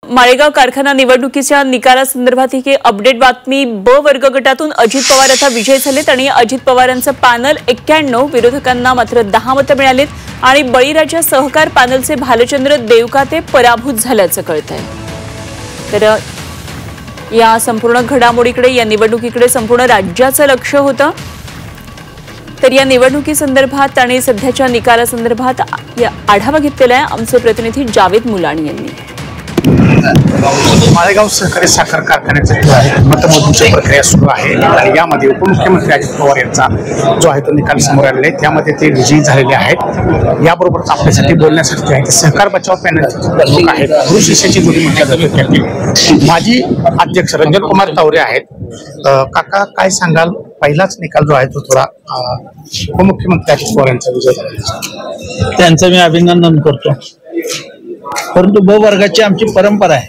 माळेगाव कारखाना निवडणुकीच्या निकालासंदर्भात ही अपडेट बातमी ब वर्ग गटातून अजित पवार आता विजयी झालेत आणि अजित पवारांचं पॅनल 91, विरोधकांना मात्र 10 मतं मिळालीत आणि बळीराजा सहकार पॅनलचे भालचंद्र देवकाते पराभूत झाल्याचं कळतंय। तर या संपूर्ण घडामोडीकडे, या निवडणुकीकडे संपूर्ण राज्याचं लक्ष होतं। तर या निवडणुकीसंदर्भात आणि सध्याच्या निकालासंदर्भात आढावा घेतलेला आहे आमचे प्रतिनिधी जावेद मुलाणी यांनी। माळेगाव सहकारी साखर कारखान्याचे मतमोजणीची प्रक्रिया सुरू आहे आणि यामध्ये उपमुख्यमंत्री अजित पवार यांचा जो आहे तो निकाल समोर आलेला आहे, त्यामध्ये ते विजयी झालेले आहेत। याबरोबरच आपल्यासाठी बोलण्यासाठी आहे सहकार बचाव पॅनलचे प्रमुख आहेत, गुरु शिष्याची जोडी म्हटल्या जाते त्यातील माजी अध्यक्ष रंजन कुमार तावरे आहेत। काका, काय सांगाल? पहिलाच निकाल जो आहे तो थोडा उपमुख्यमंत्री अजित पवार यांचा विजय झाला, त्यांचं मी अभिनंदन करतो। परंतु ब वर्गाची आमची परंपरा आहे,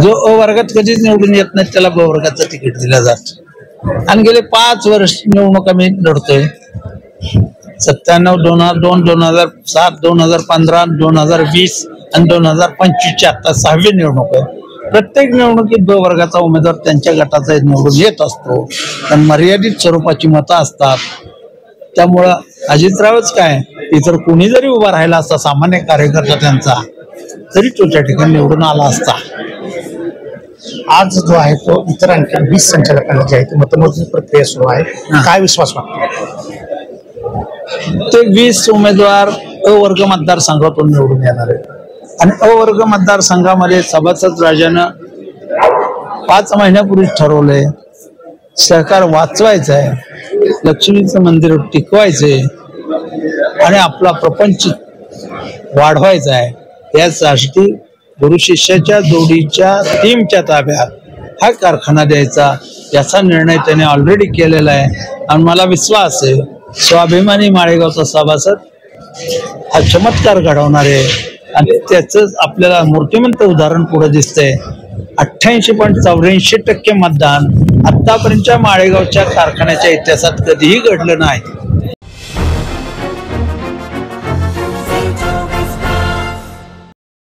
जो अ वर्गात कधीच निवडून येत नाही त्याला ब वर्गाचं तिकीट दिलं जात। आणि गेले 5 वर्ष निवडणूक आम्ही लढतोय। 97, 2002, 2007, 2015, 2020 आणि 2025 आता 6वी निवडणूक आहे। प्रत्येक निवडणुकीत ब वर्गाचा उमेदवार त्यांच्या गटाचा निवडून येत असतो, पण मर्यादित स्वरूपाची मतं असतात। त्यामुळं अजितरावच काय, इतर कोणी जरी उभा राहिला असता सामान्य कार्यकर्ता त्यांचा, तरी तो त्या ठिकाणी निवडून आला असता। आज जो आहे तो इतर आणखी 20 संचालकांना जे आहे मतमोजणी प्रक्रिया सुरू आहे, काय विश्वास वाटतो? ते 20 उमेदवार अ वर्ग मतदारसंघातून निवडून येणार आहेत आणि अ वर्ग मतदारसंघामध्ये सभासद राजानं 5 महिन्यापूर्वी ठरवलंय सहकार वाचवायचं आहे, लक्ष्मीचं मंदिर टिकवायचंय आणि आपला प्रपंच वाढवायचा आहे। यासाठी गुरु शिष्याच्या जोडीच्या टीमच्या ताब्यात हा कारखाना द्यायचा, याचा निर्णय त्याने ऑलरेडी केलेला आहे। आणि मला विश्वास आहे स्वाभिमानी माळेगावचा सभासद हा चमत्कार घडवणार आहे आणि त्याचं आपल्याला मूर्तिमंत उदाहरण पुढे दिसतंय। 88.84% मतदान आतापर्यंतच्या माळेगावच्या कारखान्याच्या इतिहासात कधीही घडलं नाही।